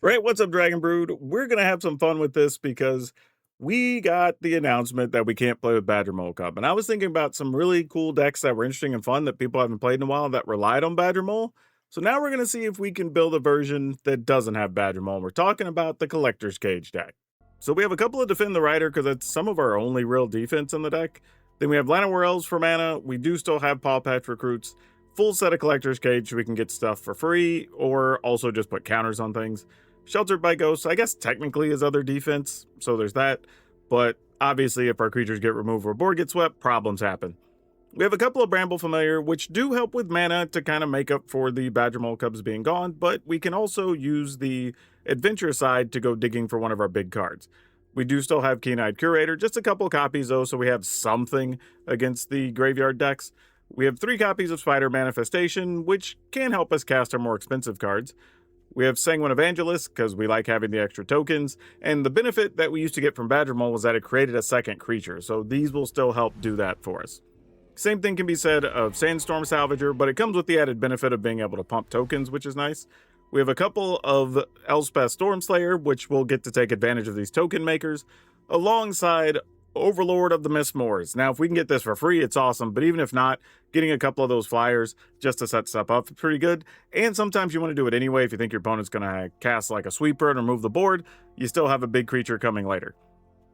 Right, what's up, Dragon Brood? We're gonna have some fun with this because we got the announcement that we can't play with Badgermole Cub. And I was thinking about some really cool decks that were interesting and fun that people haven't played in a while that relied on Badgermole. So now we're gonna see if we can build a version that doesn't have Badgermole. We're talking about the Collector's Cage deck. So we have a couple of Defend the Rider because it's some of our only real defense in the deck. Then we have Llanowar for mana. We do still have Paw Patch Recruits. Full set of Collector's Cage so we can get stuff for free or also just put counters on things. Sheltered by Ghosts, I guess technically is other defense, so there's that. But obviously, if our creatures get removed or board gets swept, problems happen. We have a couple of Bramble Familiar, which do help with mana to kind of make up for the Badgermole Cubs being gone, but we can also use the Adventure side to go digging for one of our big cards. We do still have Keen-Eyed Curator, just a couple copies though, so we have something against the graveyard decks. We have 3 copies of Spider Manifestation, which can help us cast our more expensive cards. We have Sanguine Evangelist, because we like having the extra tokens, and the benefit that we used to get from Badgermole was that it created a second creature, so these will still help do that for us. Same thing can be said of Sandstorm Salvager, but it comes with the added benefit of being able to pump tokens, which is nice. We have a couple of Elspeth Stormslayer, which will get to take advantage of these token makers, alongside Overlord of the Mistmoors. Now, if we can get this for free, it's awesome, but even if not, getting a couple of those flyers just to set stuff up is pretty good. And sometimes you want to do it anyway if you think your opponent's going to cast like a sweeper and remove the board, you still have a big creature coming later.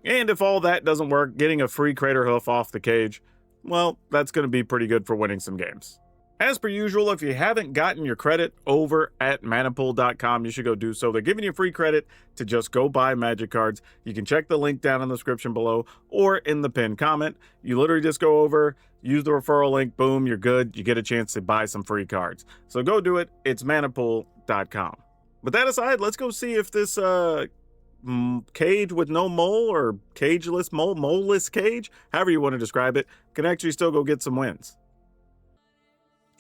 And if all that doesn't work, getting a free Crater Hoof off the cage, well, that's going to be pretty good for winning some games. As per usual, if you haven't gotten your credit over at ManaPool.com, you should go do so. They're giving you free credit to just go buy Magic cards. You can check the link down in the description below or in the pinned comment. You literally just go over, use the referral link, boom, you're good. You get a chance to buy some free cards. So go do it. It's ManaPool.com. With that aside, let's go see if this cage with no mole or cageless mole, moleless cage, however you want to describe it, can actually still go get some wins.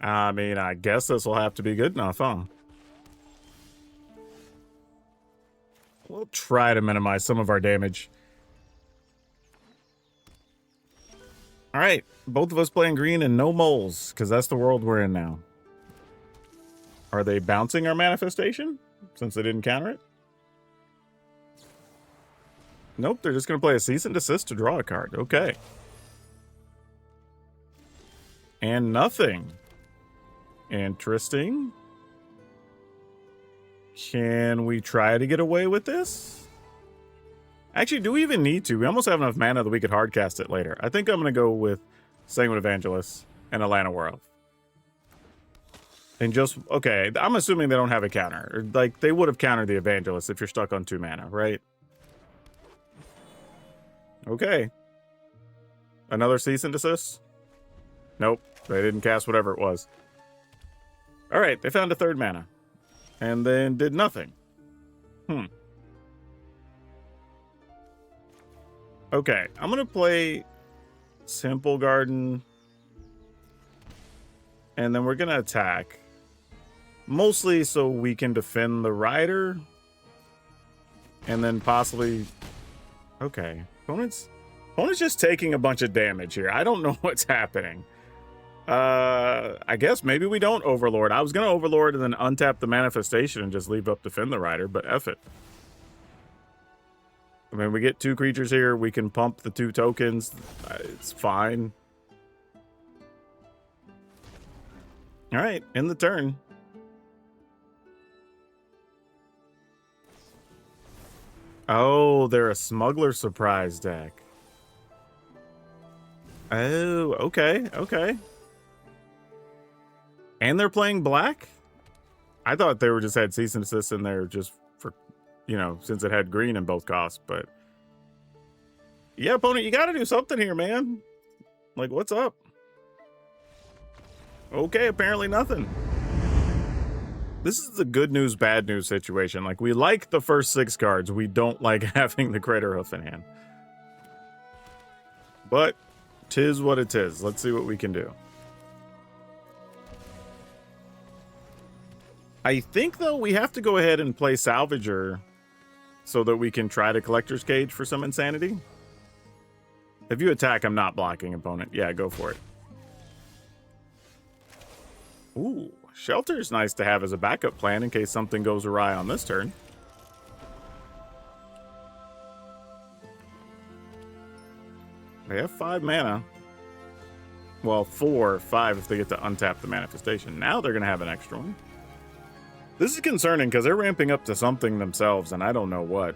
I mean, I guess this will have to be good enough, huh? We'll try to minimize some of our damage. All right, both of us playing green and no moles, because that's the world we're in now. Are they bouncing our manifestation, since they didn't counter it? Nope, they're just going to play a Cease and Desist to draw a card. Okay. And nothing. Interesting. Can we try to get away with this? Actually, do we even need to? We almost have enough mana that we could hardcast it later. I think I'm going to go with Sanguine Evangelist and Llanowar. And just, okay, I'm assuming they don't have a counter. Or, like, they would have countered the Evangelist if you're stuck on 2 mana, right? Okay. Another Cease and Desist? Nope, they didn't cast whatever it was. All right, they found a 3rd mana. And then did nothing. Okay, I'm going to play Simple Garden. And then we're going to attack. Mostly so we can defend the rider. And then possibly... Okay, opponent's just taking a bunch of damage here. I don't know what's happening. I guess maybe we don't Overlord. I was going to Overlord and then untap the manifestation and just leave up Defend the Rider, but F it. I mean, we get 2 creatures here. We can pump the 2 tokens. It's fine. All right, end the turn. Oh, they're a Smuggler Surprise deck. Oh, okay, okay. And they're playing black? I thought they were just had Cease and Desist in there just for, you know, since it had green in both costs, but... Yeah, opponent, you gotta do something here, man. Like, what's up? Okay, apparently nothing. This is the good news, bad news situation. Like, we like the first 6 cards. We don't like having the Crater Hoof in hand. But, 'tis what it is. Let's see what we can do. I think, though, we have to go ahead and play Salvager so that we can try to Collector's Cage for some insanity. If you attack, I'm not blocking, opponent. Yeah, go for it. Ooh, Shelter is nice to have as a backup plan in case something goes awry on this turn. They have 5 mana. Well, 4 or 5 if they get to untap the manifestation. Now they're going to have an extra one. This is concerning because they're ramping up to something themselves, and I don't know what.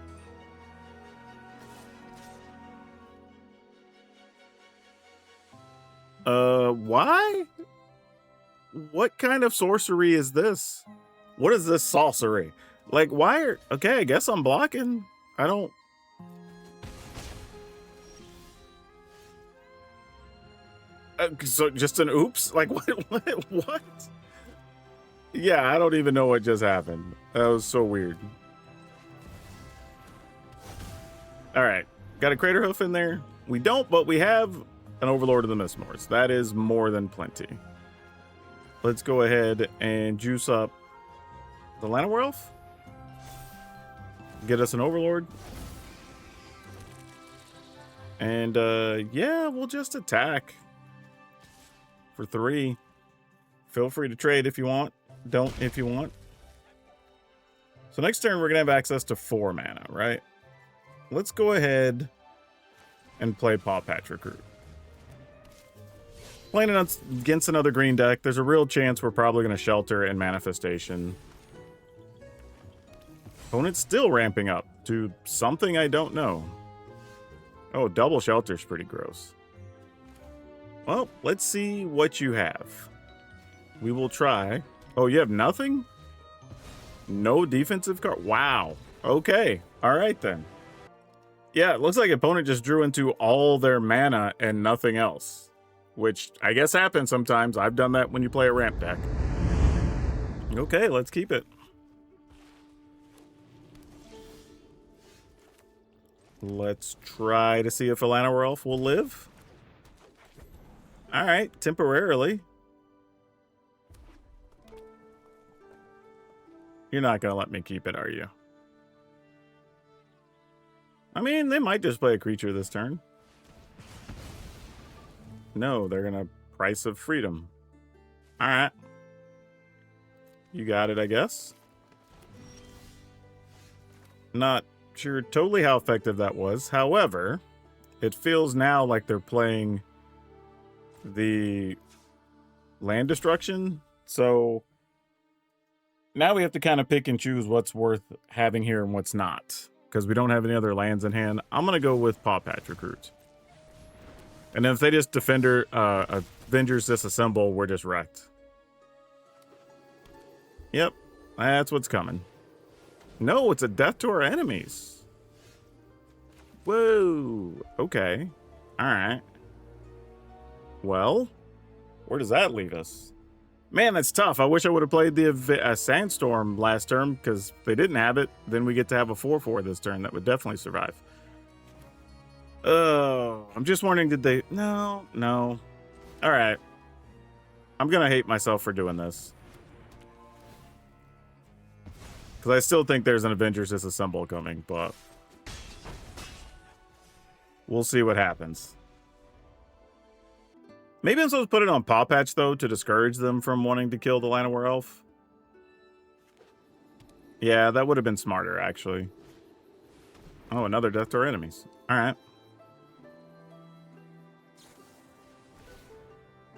Why? What kind of sorcery is this? What is this sorcery? Like, why are... Okay, I guess I'm blocking. I don't... so just an oops? Like, what? Yeah, I don't even know what just happened. That was so weird. All right, got a Crater Hoof in there. We don't, but we have an Overlord of the Mistmores. That is more than plenty. Let's go ahead and juice up the Llanowar Elf. Get us an Overlord. And yeah, we'll just attack for 3. Feel free to trade if you want. Don't if you want. So next turn, we're going to have access to 4 mana, right? Let's go ahead and play Paw Patch Recruit. Playing it against another green deck, there's a real chance we're probably going to shelter and manifestation. Opponent's still ramping up to something I don't know. Oh, double shelter's pretty gross. Well, let's see what you have. We will try. Oh, you have nothing? No defensive card? Wow. Okay. All right, then. Yeah, it looks like opponent just drew into all their mana and nothing else. Which I guess happens sometimes. I've done that when you play a ramp deck. Okay, let's keep it. Let's try to see if a Llanowar Elf will live. All right, temporarily. You're not going to let me keep it, are you? I mean, they might just play a creature this turn. No, they're going to Price of Freedom. All right. You got it, I guess. Not sure totally how effective that was. However, it feels now like they're playing the land destruction. So now we have to kind of pick and choose what's worth having here and what's not, because we don't have any other lands in hand. I'm going to go with Paw Patch Recruit. And then if they just Avengers Disassemble, we're just wrecked. Yep, that's what's coming. No, it's a death to our enemies. Whoa, okay. All right. Well, where does that leave us? Man, that's tough. I wish I would have played the Sandstorm last turn, because if they didn't have it, then we get to have a 4/4 this turn. That would definitely survive. Oh, I'm just wondering, did they... No. All right. I'm going to hate myself for doing this. Because I still think there's an Avengers Disassemble coming, but we'll see what happens. Maybe I'm supposed to put it on Paw Patch, though, to discourage them from wanting to kill the Llanowar Elf. Yeah, that would have been smarter, actually. Oh, another death to our enemies. All right.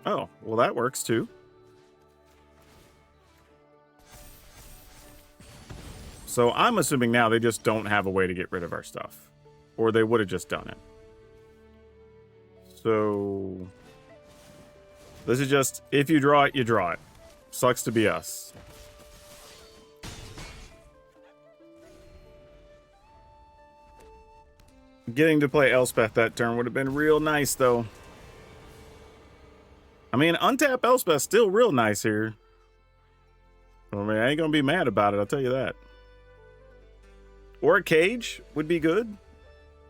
Oh, well, that works, too. So I'm assuming now they just don't have a way to get rid of our stuff. Or they would have just done it. So this is just, if you draw it, you draw it. Sucks to be us. Getting to play Elspeth that turn would have been real nice, though. I mean, untap Elspeth's still real nice here. I mean, I ain't gonna be mad about it, I'll tell you that. Or a cage would be good.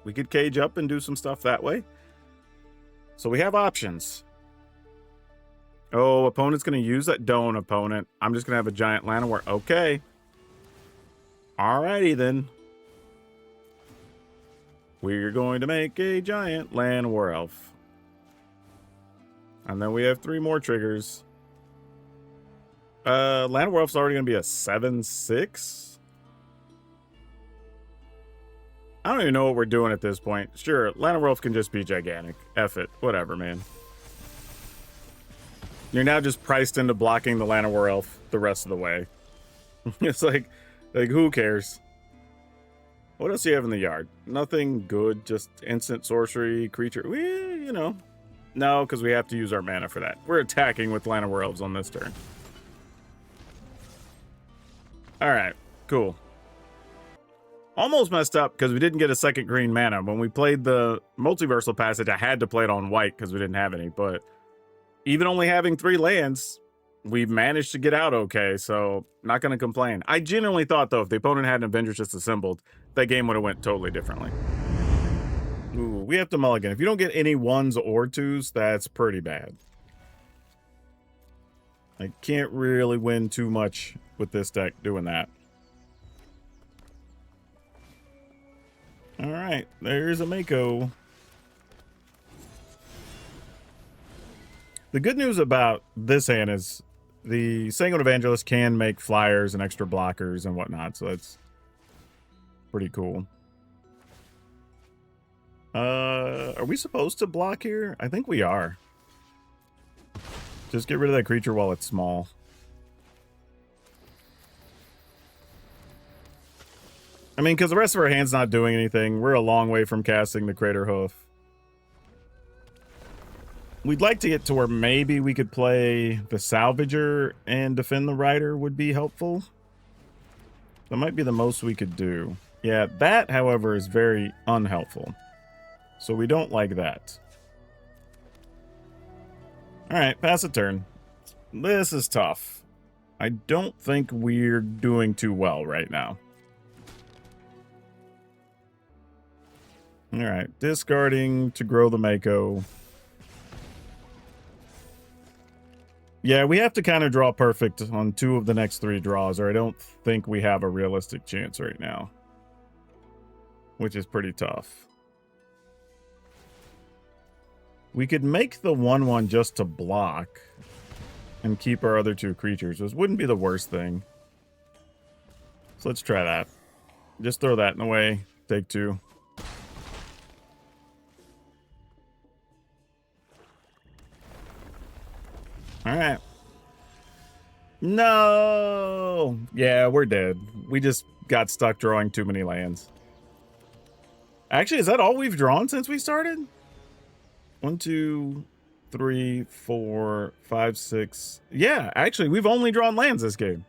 We could cage up and do some stuff that way. So we have options. Oh, opponent's gonna use that. Don't, opponent. I'm just gonna have a giant Llanowar. Okay. Alrighty then. We're going to make a giant Llanowar Elf. And then we have 3 more triggers. Llanowar Elf's already going to be a 7/6. I don't even know what we're doing at this point. Sure, Lana Wolf can just be gigantic. F it. Whatever, man. You're now just priced into blocking the Lana Elf the rest of the way. It's like who cares? What else do you have in the yard? Nothing good, just instant sorcery, creature. You know. No, because we have to use our mana for that. We're attacking with Lana Elves on this turn. Alright, cool. Almost messed up because we didn't get a second green mana. When we played the Multiversal Passage, I had to play it on white because we didn't have any. But even only having 3 lands, we managed to get out okay, so not going to complain. I genuinely thought, though, if the opponent had an Avengers just assembled, that game would have went totally differently. Ooh, we have to mulligan. If you don't get any 1s or 2s, that's pretty bad. I can't really win too much with this deck doing that. All right, there's a Mako. The good news about this hand is the Sanguine Evangelist can make flyers and extra blockers and whatnot, so that's pretty cool. Are we supposed to block here? I think we are. Just get rid of that creature while it's small. I mean, because the rest of our hand's not doing anything. We're a long way from casting the Crater Hoof. We'd like to get to where maybe we could play the Salvager and defend the Rider would be helpful. That might be the most we could do. Yeah, that, however, is very unhelpful. So we don't like that. Alright, pass a turn. This is tough. I don't think we're doing too well right now. Alright, discarding to grow the Mako. Yeah, we have to kind of draw perfect on 2 of the next 3 draws, or I don't think we have a realistic chance right now. Which is pretty tough. We could make the 1/1 just to block and keep our other 2 creatures. This wouldn't be the worst thing. So let's try that. Just throw that in the way. Take 2. Alright. No! Yeah, we're dead. We just got stuck drawing too many lands. Actually, is that all we've drawn since we started? 1, 2, 3, 4, 5, 6. Yeah, actually, we've only drawn lands this game.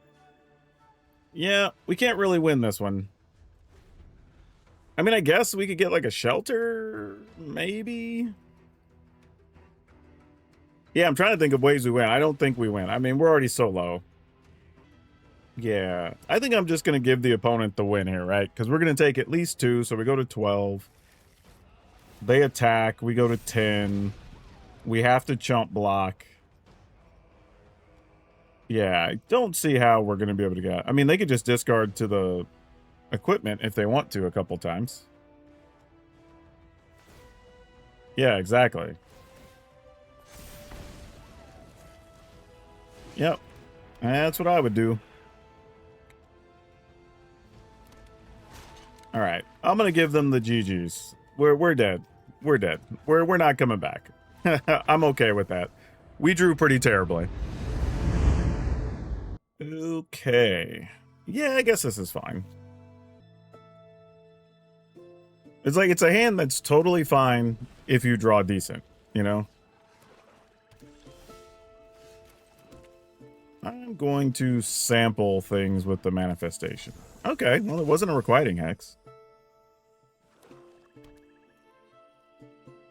Yeah, we can't really win this one. I mean, I guess we could get like a shelter, maybe. Yeah, I'm trying to think of ways we win. I don't think we win. I mean, we're already so low. Yeah, I think I'm just going to give the opponent the win here, right? Because we're going to take at least 2, so we go to 12. They attack. We go to 10. We have to chump block. Yeah, I don't see how we're going to be able to get... I mean, they could just discard to the equipment if they want to a couple times. Yeah, exactly. Yep. That's what I would do. All right. I'm going to give them the GGs. We're dead. We're dead. We're not coming back. I'm okay with that. We drew pretty terribly. Okay. Yeah, I guess this is fine. It's like it's a hand that's totally fine if you draw decent, you know? I'm going to sample things with the manifestation. Okay, well, it wasn't a requiting hex.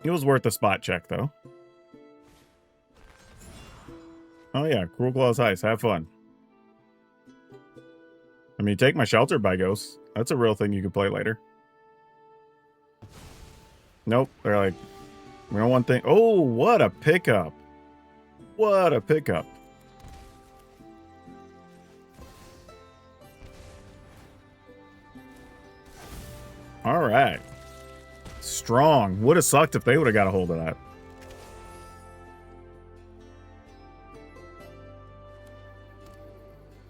It was worth a spot check, though. Oh, yeah, Cruel Claw's Heist. Have fun. I mean, take my Shelter by Ghosts. That's a real thing you can play later. Nope, they're like, we don't want thing. Oh, what a pickup. What a pickup. All right. Strong. Would have sucked if they would have got a hold of that.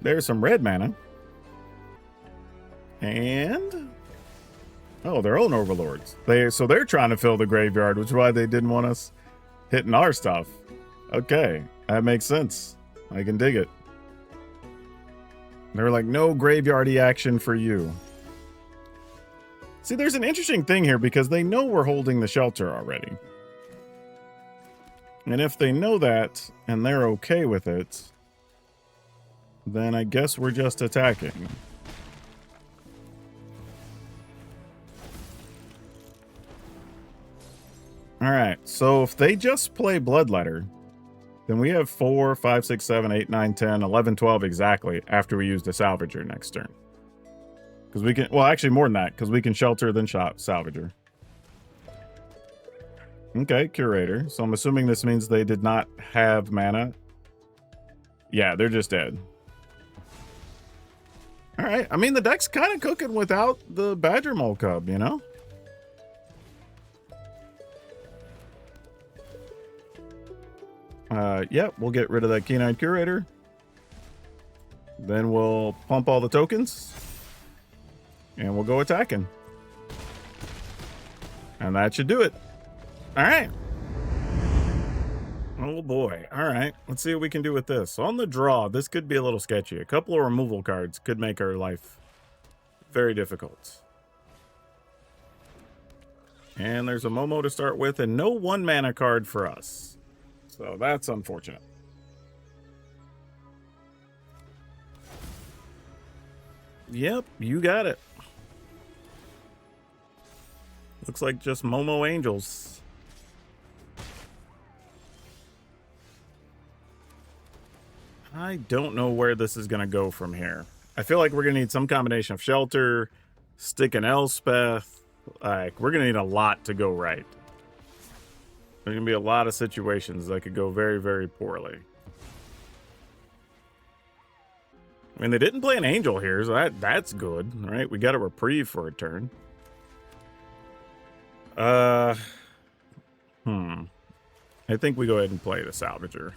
There's some red mana. And Oh, their own overlords. So they're trying to fill the graveyard, which is why they didn't want us hitting our stuff. Okay, that makes sense. I can dig it. They're like, no graveyardy action for you. See, there's an interesting thing here because they know we're holding the shelter already. And if they know that and they're okay with it, then I guess we're just attacking. Alright, so if they just play Bloodletter, then we have 4, 5, 6, 7, 8, 9, 10, 11, 12 exactly after we use the Salvager next turn. Because we can, well, actually more than that, because we can Shelter, then Salvager. Okay, Curator. So I'm assuming this means they did not have mana. Yeah, they're just dead. Alright, I mean, the deck's kind of cooking without the Badgermole Cub, you know? Yep, we'll get rid of that Keen-Eyed Curator. Then we'll pump all the tokens. And we'll go attacking. And that should do it. Alright. Oh boy. Alright, let's see what we can do with this. On the draw, this could be a little sketchy. A couple of removal cards could make our life very difficult. And there's a Momo to start with, and no 1-mana card for us. So that's unfortunate. Yep, you got it. Looks like just Momo Angels. I don't know where this is going to go from here. I feel like we're going to need some combination of Shelter, Stick and Elspeth. Like, we're going to need a lot to go right. There's going to be a lot of situations that could go very, very poorly. I mean, they didn't play an Angel here, so that's good, right? We got a reprieve for a turn. I think we go ahead and play the Salvager.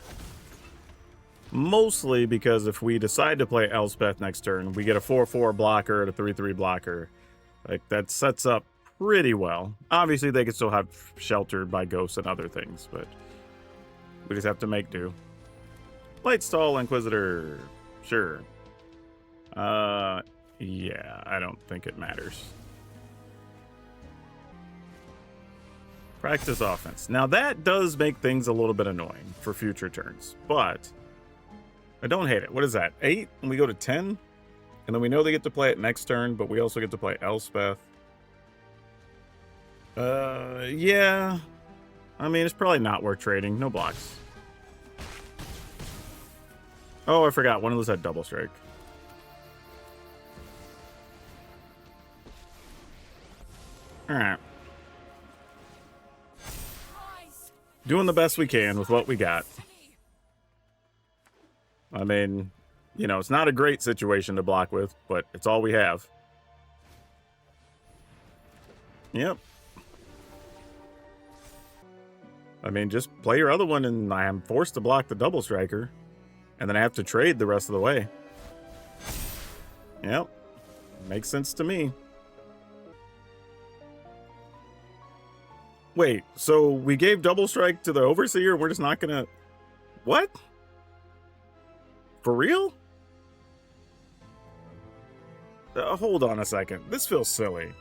Mostly because if we decide to play Elspeth next turn, we get a 4/4 blocker and a 3/3 blocker. Like, that sets up pretty well. Obviously, they could still have sheltered by ghosts and other things, but we just have to make do. Lightstall Inquisitor. Sure. Yeah, I don't think it matters. Practice offense. Now, that does make things a little bit annoying for future turns, but I don't hate it. What is that? 8? And we go to 10? And then we know they get to play it next turn, but we also get to play Elspeth. Yeah. I mean, it's probably not worth trading. No blocks. Oh, I forgot. One of those had double strike. Alright. Doing the best we can with what we got. I mean, you know, it's not a great situation to block with, but it's all we have. Yep. I mean, just play your other one and I am forced to block the double striker. And then I have to trade the rest of the way. Yep. Makes sense to me. Wait, so we gave double strike to the Overseer, we're just not gonna... What? For real? Hold on a second. This feels silly.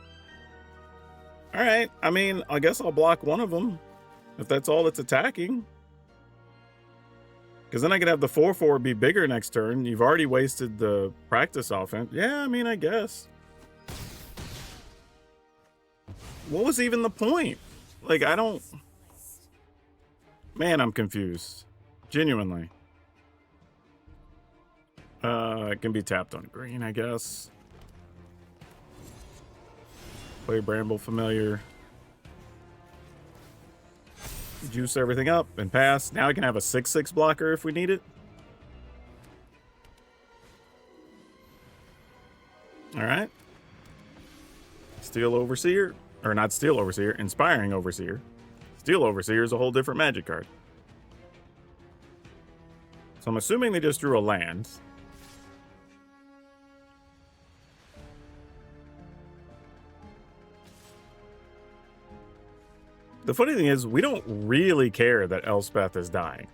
Alright, I mean, I guess I'll block one of them. If that's all that's attacking. Because then I could have the 4/4 be bigger next turn. You've already wasted the practice offense. Yeah, I mean, I guess. What was even the point? Like, I don't... Man, I'm confused. Genuinely. It can be tapped on green, I guess. Play Bramble Familiar. Juice everything up and pass. Now I can have a 6/6 blocker if we need it. Alright. Steel Overseer. Or not Steel Overseer, Inspiring Overseer. Steel Overseer is a whole different Magic card. So I'm assuming they just drew a land. The funny thing is, we don't really care that Elspeth is dying.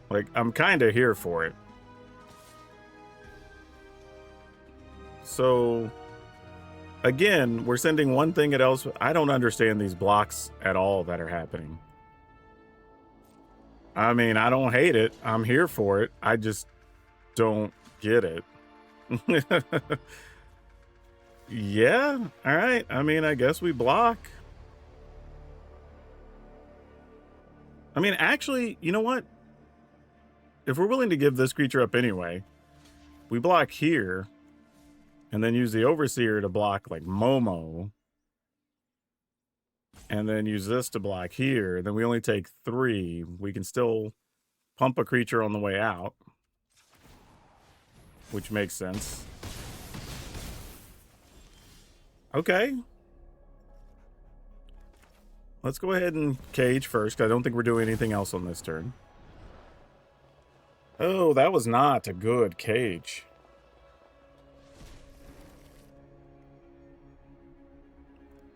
Like, I'm kind of here for it. So, again, we're sending one thing at Elspeth. I don't understand these blocks at all that are happening. I mean, I don't hate it. I'm here for it. I just don't get it. Yeah, all right. I mean, I guess we block. I mean, actually, you know what? If we're willing to give this creature up anyway, we block here and then use the Overseer to block like Momo. And then use this to block here. Then we only take 3. We can still pump a creature on the way out, which makes sense. Okay. Let's go ahead and cage first. I don't think we're doing anything else on this turn. Oh, that was not a good cage.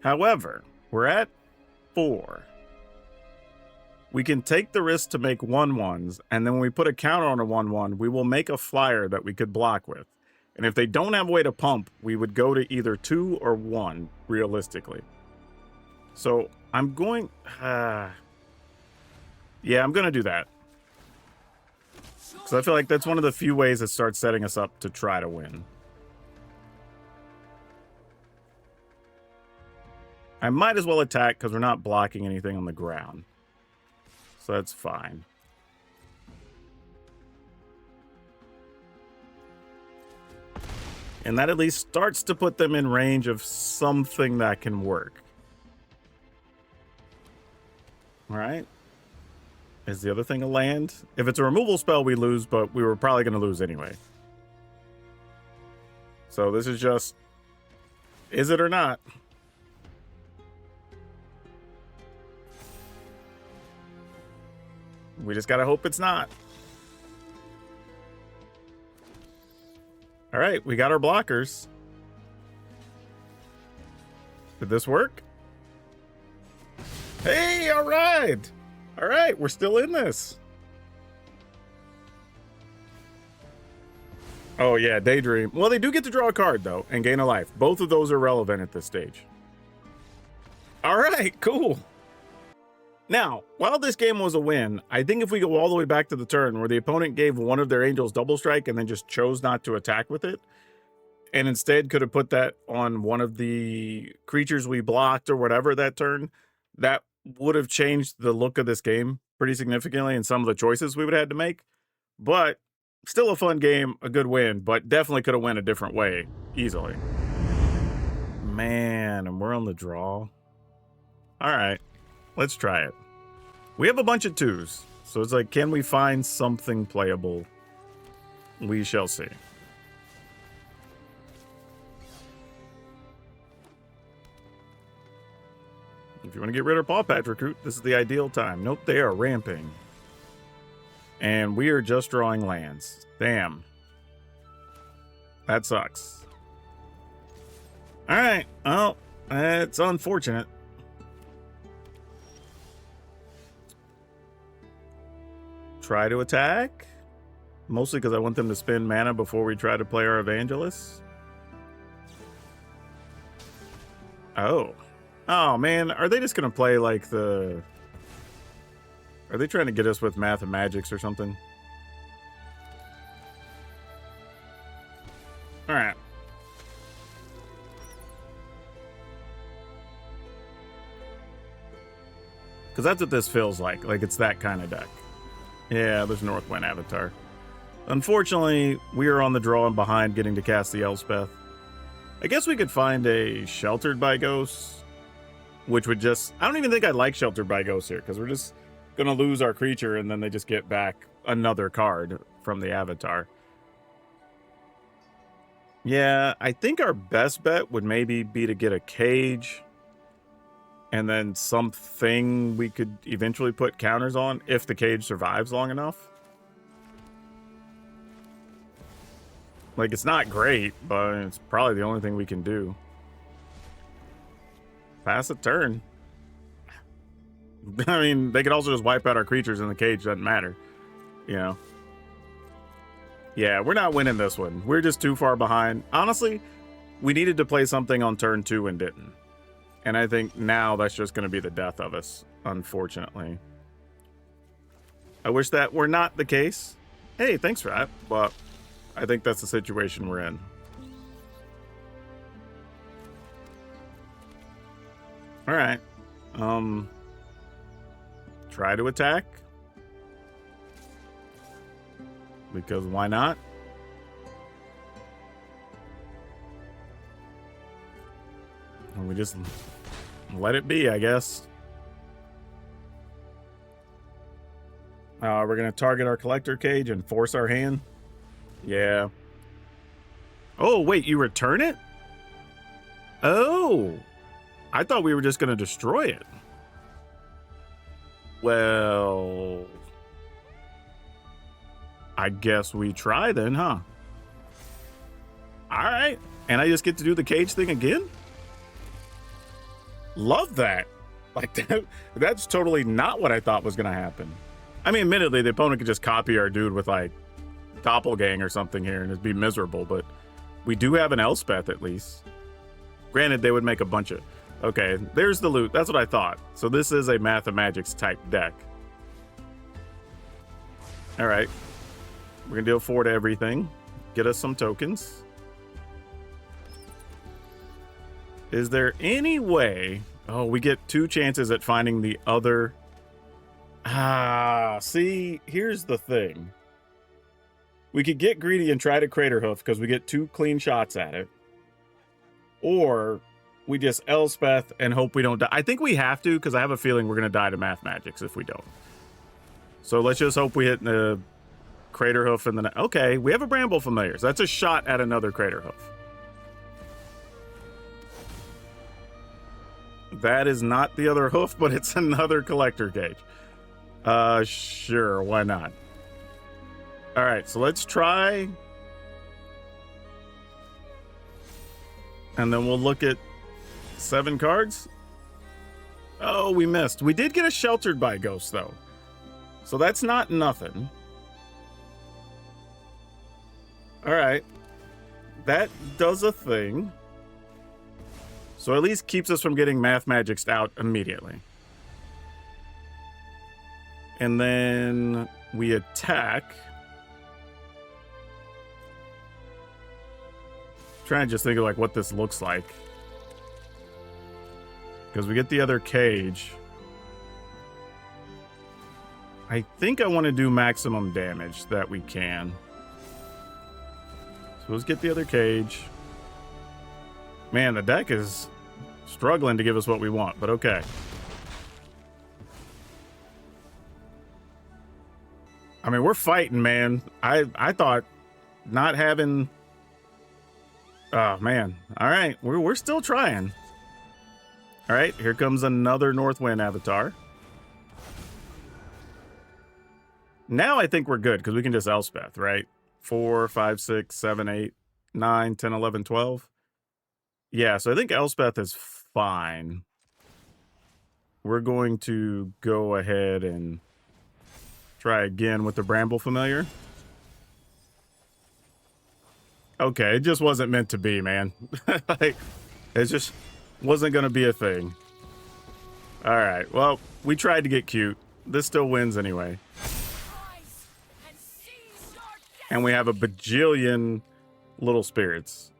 However, we're at 4. We can take the risk to make 1/1s, and then when we put a counter on a 1/1, we will make a flyer that we could block with. And if they don't have a way to pump, we would go to either 2 or 1, realistically. So I'm going... yeah, I'm going to do that. Because I feel like that's one of the few ways that starts setting us up to try to win. I might as well attack because we're not blocking anything on the ground. So that's fine. And that at least starts to put them in range of something that can work. All right. Is the other thing a land? If it's a removal spell, we lose, but we were probably going to lose anyway. So this is just, is it or not? We just got to hope it's not. All right, we got our blockers. Did this work? Hey, all right. All right, we're still in this. Oh, yeah, Daydream. Well, they do get to draw a card, though, and gain a life. Both of those are relevant at this stage. All right, cool. Now, while this game was a win, I think if we go all the way back to the turn where the opponent gave one of their angels double strike and then just chose not to attack with it, and instead could have put that on one of the creatures we blocked or whatever that turn, that would have changed the look of this game pretty significantly and some of the choices we would have had to make. But still a fun game, a good win, but definitely could have went a different way easily. Man, and we're on the draw. All right. Let's try it. We have a bunch of 2s, so it's like, can we find something playable? We shall see. If you want to get rid of Paw Patch Recruit, this is the ideal time. Nope, they are ramping. And we are just drawing lands. Damn. That sucks. All right, well, it's unfortunate. Try to attack, mostly because I want them to spend mana before we try to play our Evangelist. Oh man, are they just gonna play like the... Are they trying to get us with Mathemagics or something? All right. Because that's what this feels like it's that kind of deck. Yeah, there's Northwind Avatar. Unfortunately, we are on the draw and behind getting to cast the Elspeth. I guess we could find a Sheltered by Ghosts, which would just... I don't even think I like Sheltered by Ghosts here, because we're just going to lose our creature, and then they just get back another card from the Avatar. Yeah, I think our best bet would maybe be to get a Cage, and then something we could eventually put counters on if the Cage survives long enough. Like, it's not great, but it's probably the only thing we can do. Pass a turn. I mean, they could also just wipe out our creatures in the cage. Doesn't matter. You know. Yeah, we're not winning this one. We're just too far behind. Honestly, we needed to play something on turn 2 and didn't. And I think now that's just going to be the death of us, unfortunately. I wish that were not the case. Hey, thanks for that. But I think that's the situation we're in. All right. Try to attack. Because why not? And we just let it be, I guess. We're going to target our collector cage and force our hand. Yeah. Oh, wait, you return it? Oh. I thought we were just going to destroy it. Well, I guess we try then, huh? All right. And I just get to do the cage thing again? Love that. Like, that's totally not what I thought was going to happen. I mean, admittedly, the opponent could just copy our dude with, like, Doppelgang or something here and it'd be miserable, but we do have an Elspeth at least. Granted, they would make a bunch of... Okay, there's the loot. That's what I thought. So this is a Mathemagics type deck. All right. We're going to deal 4 to everything. Get us some tokens. Is there any way... Oh, we get 2 chances at finding the other... See, here's the thing. We could get greedy and try to Crater Hoof because we get 2 clean shots at it. Or we just Elspeth and hope we don't die. I think we have to because I have a feeling we're going to die to Mathemagics if we don't. So let's just hope we hit the Crater Hoof and then... Okay, we have a Bramble Familiar. So that's a shot at another Crater Hoof. That is not the other hoof, but it's another collector cage. Sure, why not? All right, so let's try. And then we'll look at 7 cards. Oh, we missed. We did get a Sheltered by Ghost, though. So that's not nothing. All right. That does a thing. So at least keeps us from getting Mathemagics out immediately. And then we attack. Trying to just think of like what this looks like. Because we get the other cage. I think I want to do maximum damage that we can. So let's get the other cage. Man, the deck is struggling to give us what we want, but okay. I mean, we're fighting, man. I thought not having... Oh, man. All right, we're still trying. All right, here comes another Northwind avatar. Now I think we're good, because we can just Elspeth, right? 4, 5, 6, 7, 8, 9, 10, 11, 12. Yeah, so I think Elspeth is fine. We're going to go ahead and try again with the Bramble Familiar. Okay, it just wasn't meant to be, man. Like, it just wasn't going to be a thing. All right, well, we tried to get cute. This still wins anyway. And we have a bajillion little spirits.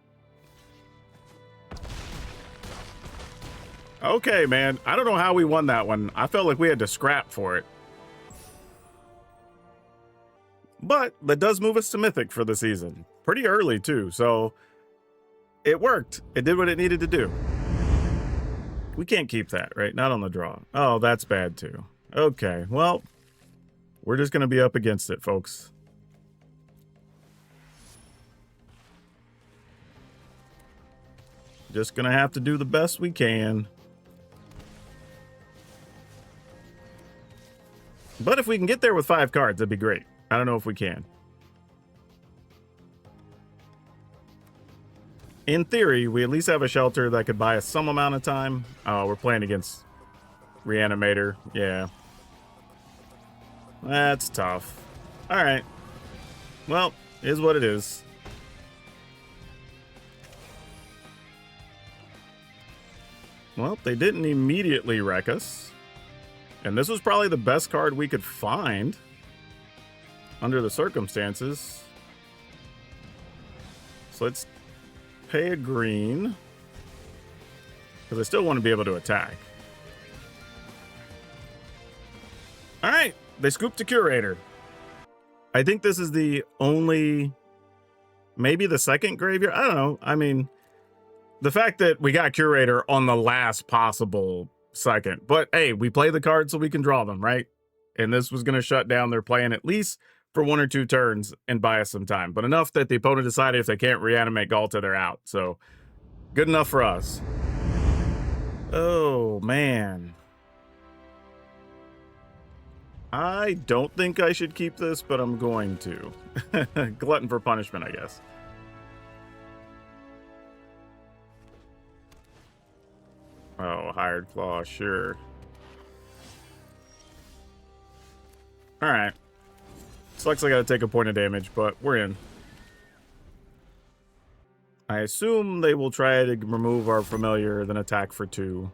Okay, man. I don't know how we won that one. I felt like we had to scrap for it. But that does move us to Mythic for the season. Pretty early, too. So it worked. It did what it needed to do. We can't keep that, right? Not on the draw. Oh, that's bad, too. Okay, well, we're just going to be up against it, folks. Just going to have to do the best we can. But if we can get there with 5 cards, that'd be great. I don't know if we can. in theory, we at least have a shelter that could buy us some amount of time. Oh, we're playing against Reanimator. Yeah. That's tough. All right. Well, is what it is. Well, they didn't immediately wreck us. And this was probably the best card we could find under the circumstances. So let's pay a green. Because I still want to be able to attack. All right. They scooped a Curator. I think this is the only... maybe the second graveyard? I don't know. I mean... the fact that we got Curator on the last possible second. But hey, we play the cards so we can draw them, right? And this was going to shut down their plan at least for 1 or 2 turns and buy us some time. But enough that the opponent decided if they can't reanimate Galta, they're out. So good enough for us. Oh, man. I don't think I should keep this, but I'm going to. Glutton for punishment, I guess. Oh, Hired Claw, sure. Alright. Sucks I gotta take a point of damage, but we're in. I assume they will try to remove our familiar, then attack for 2.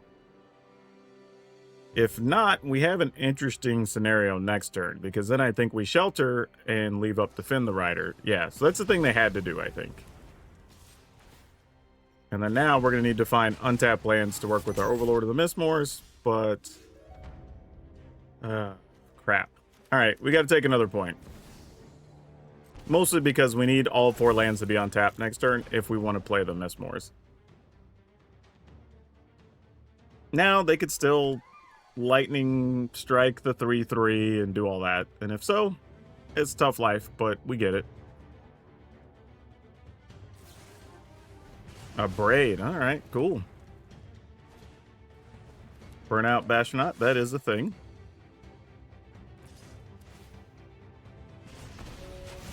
If not, we have an interesting scenario next turn, because then I think we shelter and leave up Defend the Rider. Yeah, so that's the thing they had to do, I think. And then now we're going to need to find untapped lands to work with our Overlord of the Mistmoors, but... crap. Alright, we got to take another point. Mostly because we need all 4 lands to be untapped next turn if we want to play the Mistmoors. Now, they could still lightning strike the 3/3 and do all that. And if so, it's tough life, but we get it. A Braid. All right, cool. Burnout Bastronaut. That is a thing.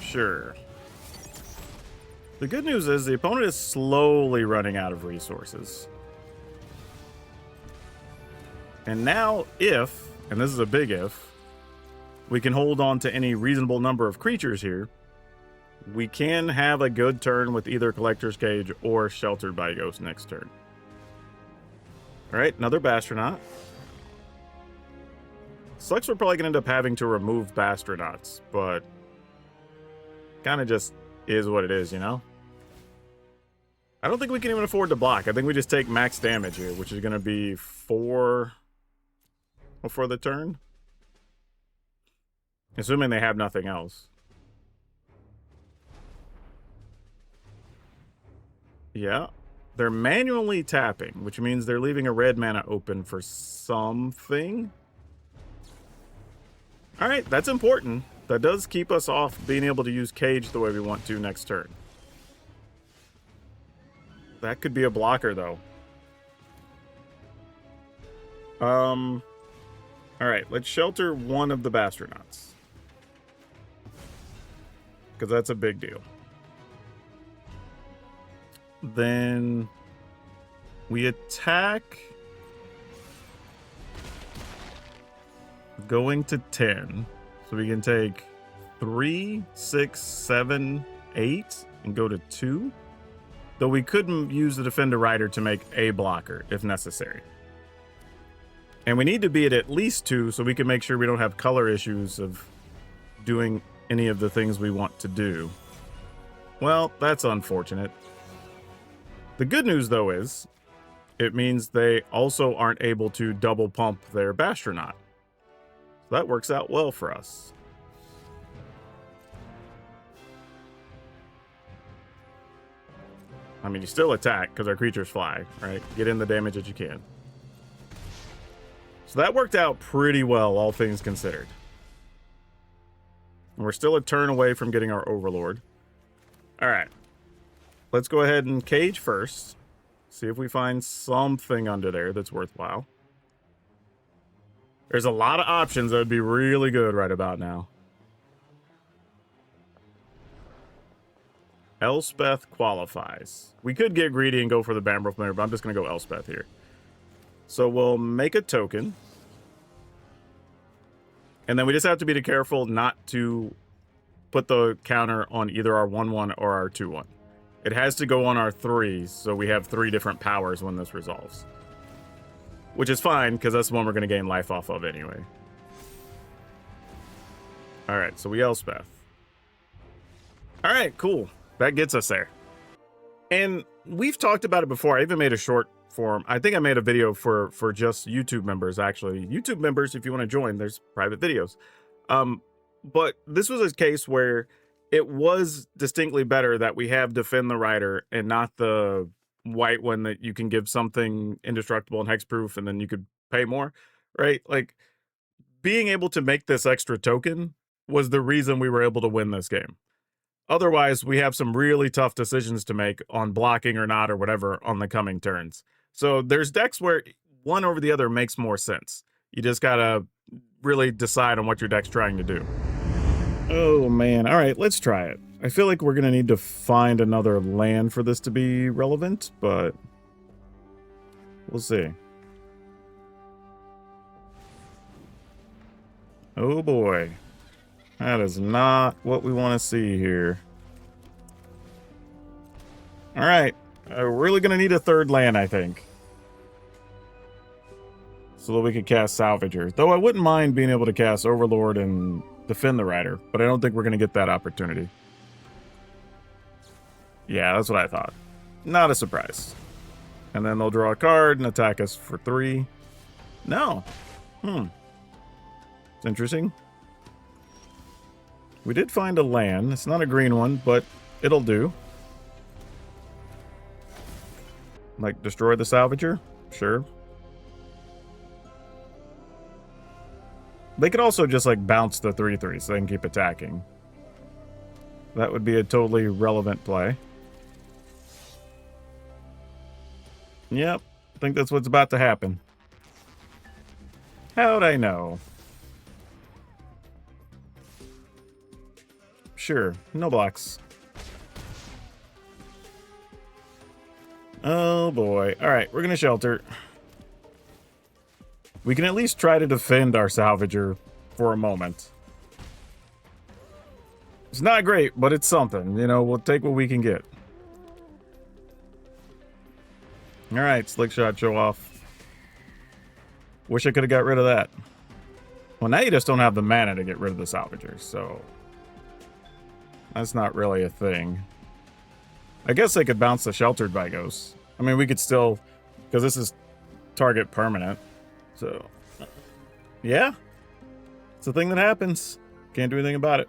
Sure. The good news is the opponent is slowly running out of resources. And now if, and this is a big if, we can hold on to any reasonable number of creatures here, we can have a good turn with either Collector's Cage or Sheltered by Ghost next turn. Alright, another Bastronaut. Sucks we're probably going to end up having to remove Bastronauts, but kind of just is what it is, you know? I don't think we can even afford to block. I think we just take max damage here, which is going to be 4 before the turn. Assuming they have nothing else. Yeah. They're manually tapping, which means they're leaving a red mana open for something. Alright, that's important. That does keep us off being able to use Cage the way we want to next turn. That could be a blocker, though. Alright, let's shelter one of the Bastronauts. Because that's a big deal. Then we attack going to 10. So we can take 3, 6, 7, 8 and go to 2. Though we couldn't use the Defender Rider to make a blocker if necessary. And we need to be at least 2 so we can make sure we don't have color issues of doing any of the things we want to do. Well, that's unfortunate. The good news, though, is it means they also aren't able to double pump their Bastronaut. So that works out well for us. I mean, you still attack because our creatures fly, right? Get in the damage that you can. So that worked out pretty well, all things considered. And we're still a turn away from getting our Overlord. All right. Let's go ahead and Cage first. See if we find something under there that's worthwhile. There's a lot of options that would be really good right about now. Elspeth qualifies. We could get greedy and go for the Bamber Familiar, but I'm just going to go Elspeth here. So we'll make a token. And then we just have to be careful not to put the counter on either our 1/1 or our 2/1. It has to go on our 3s, so we have 3 different powers when this resolves. Which is fine, because that's the one we're going to gain life off of anyway. Alright, so we Elspeth. Alright, cool. That gets us there. And we've talked about it before. I even made a short form. I think I made a video for just YouTube members, actually. YouTube members, if you want to join, there's private videos. But this was a case where it was distinctly better that we have Defend the Rider and not the white one that you can give something indestructible and hexproof and then you could pay more, right? Like, being able to make this extra token was the reason we were able to win this game. Otherwise, we have some really tough decisions to make on blocking or not or whatever on the coming turns. So there's decks where one over the other makes more sense. You just gotta really decide on what your deck's trying to do. Oh man, all right, let's try it. I feel like we're gonna need to find another land for this to be relevant, but we'll see. Oh boy. That is not what we want to see here. All right. We're really going to need a third land, I think. So that we could cast Salvager. Though I wouldn't mind being able to cast Overlord and Defend the Rider, but I don't think we're going to get that opportunity. Yeah, that's what I thought. Not a surprise. And then they'll draw a card and attack us for 3. No. It's interesting. We did find a land. It's not a green one, but it'll do. Like, destroy the Salvager? Sure. They could also just, like, bounce the 3/3 so they can keep attacking. That would be a totally relevant play. Yep. I think that's what's about to happen. How'd I know? Sure, no blocks. Oh boy. Alright, we're gonna shelter. We can at least try to defend our Salvager for a moment. It's not great, but it's something. You know, we'll take what we can get. Alright, Slick Shot, show off. Wish I could have got rid of that. Well, now you just don't have the mana to get rid of the Salvager, so that's not really a thing. I guess they could bounce the Sheltered by Ghosts. I mean, we could still, because this is target permanent. So, yeah. It's a thing that happens. Can't do anything about it.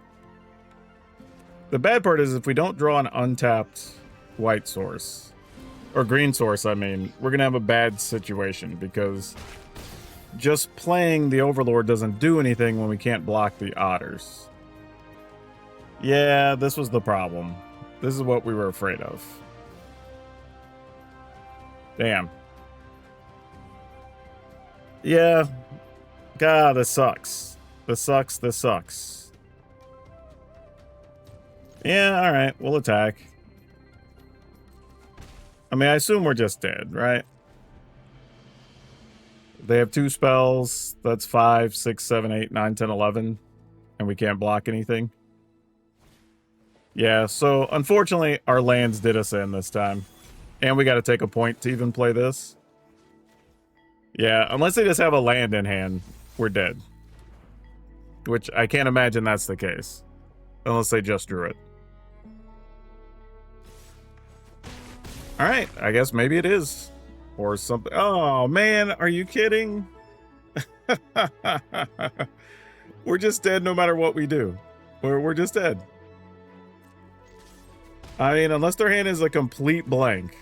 The bad part is if we don't draw an untapped white source, or green source, I mean, we're going to have a bad situation because just playing the Overlord doesn't do anything when we can't block the Otters. Yeah, this was the problem. This is what we were afraid of. Damn. Yeah. God, this sucks. This sucks. This sucks. Yeah, alright. We'll attack. I mean, I assume we're just dead, right? They have 2 spells. That's 5, 6, 7, 8, 9, 10, 11. And we can't block anything. Yeah, so unfortunately, our lands did us in this time. And we got to take a point to even play this. Yeah, unless they just have a land in hand, we're dead. Which I can't imagine that's the case. Unless they just drew it. Alright, I guess maybe it is. Or something. Oh, man, are you kidding? We're just dead no matter what we do. We're just dead. I mean, unless their hand is a complete blank.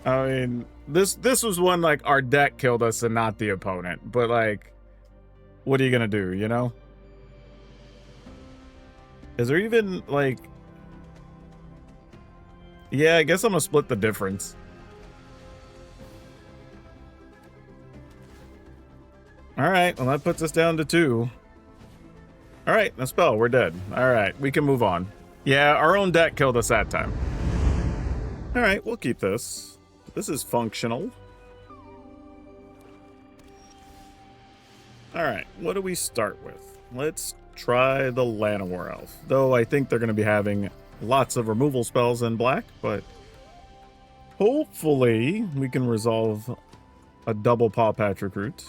I mean, this was one, like, our deck killed us and not the opponent. But, like, what are you gonna do, you know? Is there even, like... Yeah, I guess I'm gonna split the difference. Alright, well that puts us down to 2. All right, the spell, we're dead. All right, we can move on. Yeah, our own deck killed us that time. All right, we'll keep this. This is functional. All right, what do we start with? Let's try the Llanowar Elf. Though I think they're going to be having lots of removal spells in black, but hopefully we can resolve a double Paw Patch recruit.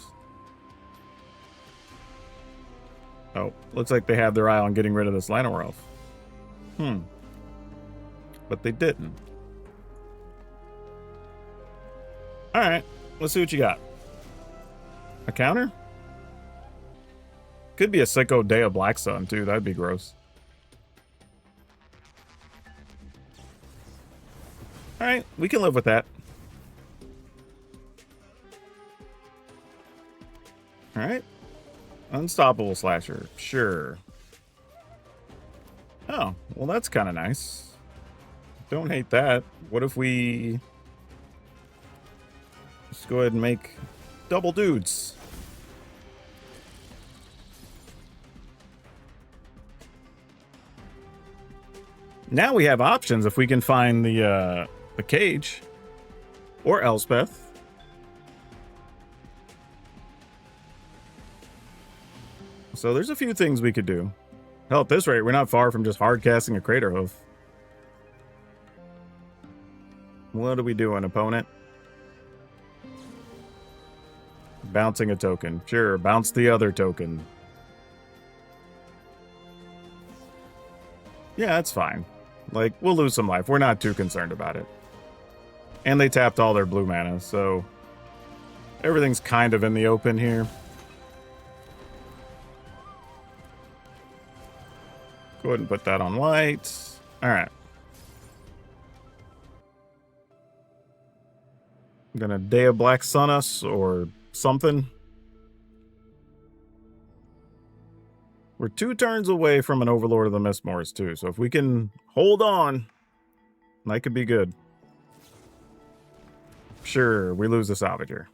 Oh, looks like they have their eye on getting rid of this Llanowar Elf. But they didn't. All right, let's see what you got. A counter? Could be a Sicko Day of Black Sun, too. That'd be gross. All right, we can live with that. All right. Unstoppable Slasher. Sure. Oh, well, that's kind of nice. Don't hate that. What if we just go ahead and make double dudes? Now we have options if we can find the cage or Elspeth. So there's a few things we could do. Hell, at this rate, we're not far from just hard casting a Crater Hoof. What are we doing, opponent? Bouncing a token. Sure, bounce the other token. Yeah, that's fine. Like, we'll lose some life. We're not too concerned about it. And they tapped all their blue mana, so everything's kind of in the open here. Go ahead and put that on white. All right. I'm gonna Day of Black Sun us or something. We're 2 turns away from an Overlord of the Mistmoors too, so if we can hold on, that could be good. Sure, we lose the Salvager.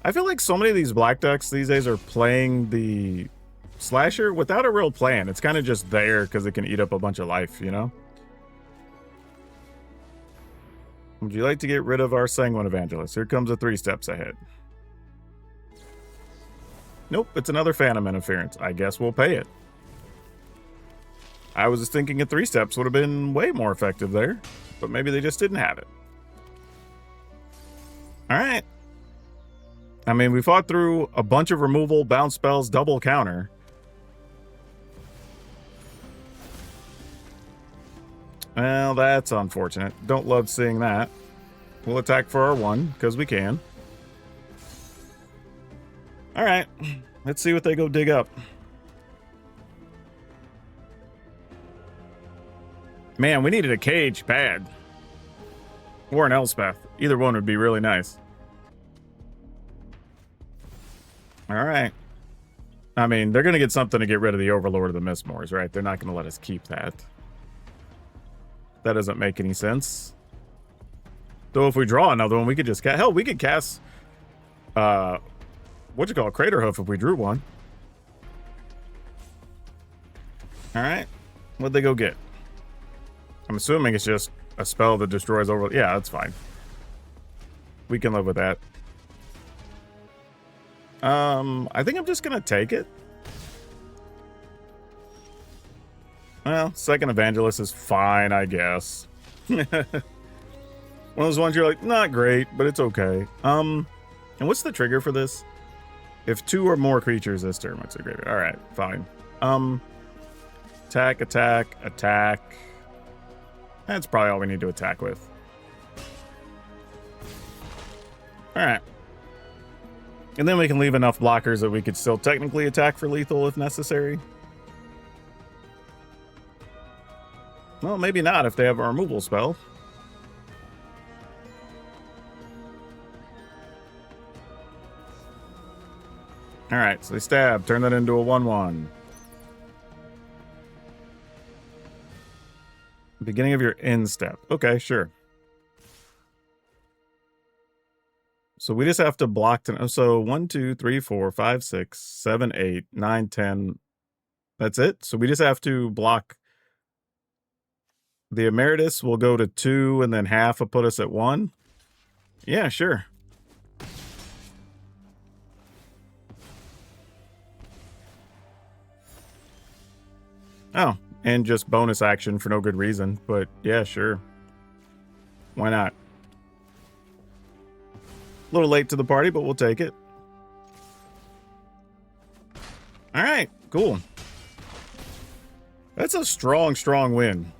I feel like so many of these black decks these days are playing the Slasher without a real plan. It's kind of just there because it can eat up a bunch of life, you know? Would you like to get rid of our Sanguine Evangelist? Here comes a 3 steps ahead. Nope, it's another Phantom Interference. I guess we'll pay it. I was just thinking a 3 steps would have been way more effective there, but maybe they just didn't have it. All right. I mean, we fought through a bunch of removal, bounce spells, double counter. Well, that's unfortunate. Don't love seeing that. We'll attack for our 1, because we can. Alright, let's see what they go dig up. Man, we needed a cage bad. Or an Elspeth. Either one would be really nice. Alright. I mean, they're going to get something to get rid of the Overlord of the Mistmoors, right? They're not going to let us keep that. That doesn't make any sense. Though if we draw another one, we could just cast... Hell, we could cast... what'd you call it? Crater Hoof if we drew one. Alright. What'd they go get? I'm assuming it's just a spell that destroys over... Yeah, that's fine. We can live with that. I think I'm just gonna take it. Well, second Evangelist is fine, I guess. One of those ones you're like, not great, but it's okay. And what's the trigger for this? If 2 or more creatures this turn makes a graveyard. Alright, fine. Attack, attack, attack. That's probably all we need to attack with. Alright. And then we can leave enough blockers that we could still technically attack for lethal if necessary. Well, maybe not if they have a removal spell. Alright, so they stab. Turn that into a 1/1. Beginning of your end step. Okay, sure. So we just have to block to, so 1, 2, 3, 4, 5, 6, 7, 8, 9, 10. That's it. So we just have to block the Emeritus will go to 2, and then half will put us at 1. Yeah, sure. Oh, and just bonus action for no good reason, but yeah, sure. Why not? A little late to the party, but we'll take it. All right, cool. That's a strong, strong win.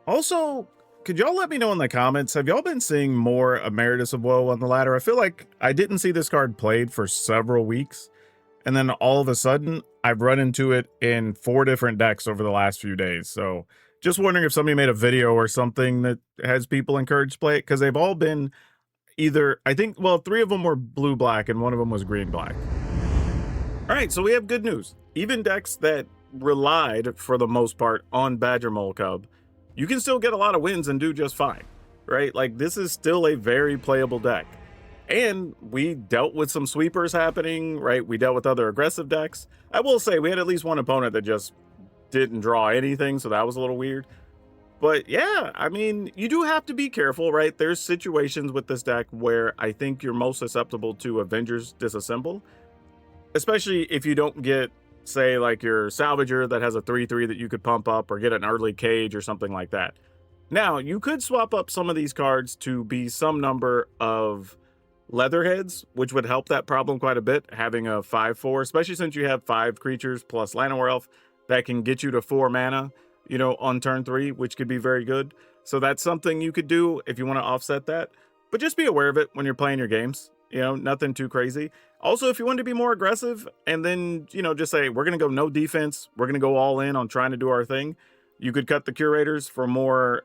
Also, could y'all let me know in the comments, have y'all been seeing more Emeritus of Woe on the ladder? I feel like I didn't see this card played for several weeks, and then all of a sudden, I've run into it in 4 different decks over the last few days. So just wondering if somebody made a video or something that has people encouraged to play it, because they've all been either, I think, well, 3 of them were blue-black and 1 of them was green-black. All right, so we have good news. Even decks that relied, for the most part, on Badgermole Cub, you can still get a lot of wins and do just fine, right? Like, this is still a very playable deck. And we dealt with some sweepers happening, right? We dealt with other aggressive decks. I will say we had at least one opponent that just didn't draw anything, so that was a little weird. But yeah, I mean, you do have to be careful, right? There's situations with this deck where I think you're most susceptible to Avengers Disassemble, especially if you don't get, say, like your Salvager that has a 3/3 that you could pump up, or get an early Cage or something like that. Now, you could swap up some of these cards to be some number of Leatherheads, which would help that problem quite a bit, having a 5/4, especially since you have 5 creatures plus Llanowar Elf that can get you to 4 mana, you know, on turn 3, which could be very good. So that's something you could do if you want to offset that. But just be aware of it when you're playing your games. You know, nothing too crazy. Also, if you want to be more aggressive and then, you know, just say, we're going to go no defense, we're going to go all in on trying to do our thing, you could cut the Curators for more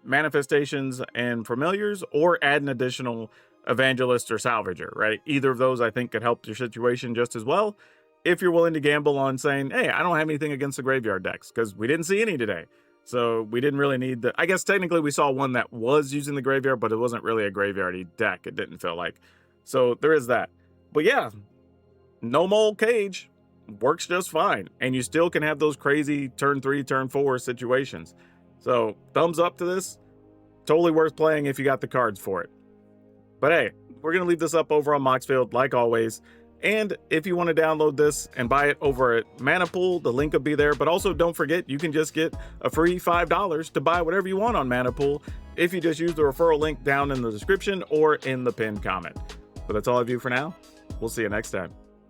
manifestations and familiars, or add an additional Evangelist or Salvager, right? Either of those, I think, could help your situation just as well, if you're willing to gamble on saying, hey, I don't have anything against the graveyard decks, because we didn't see any today. So we didn't really need the, I guess technically we saw one that was using the graveyard, but it wasn't really a graveyardy deck. It didn't feel like. So there is that. But yeah, no mole Cage works just fine. And you still can have those crazy turn 3, turn 4 situations. So thumbs up to this. Totally worth playing if you got the cards for it. But hey, we're going to leave this up over on Moxfield, like always. And if you want to download this and buy it over at ManaPool, the link will be there. But also don't forget, you can just get a free $5 to buy whatever you want on ManaPool if you just use the referral link down in the description or in the pinned comment. But that's all I have for now. We'll see you next time.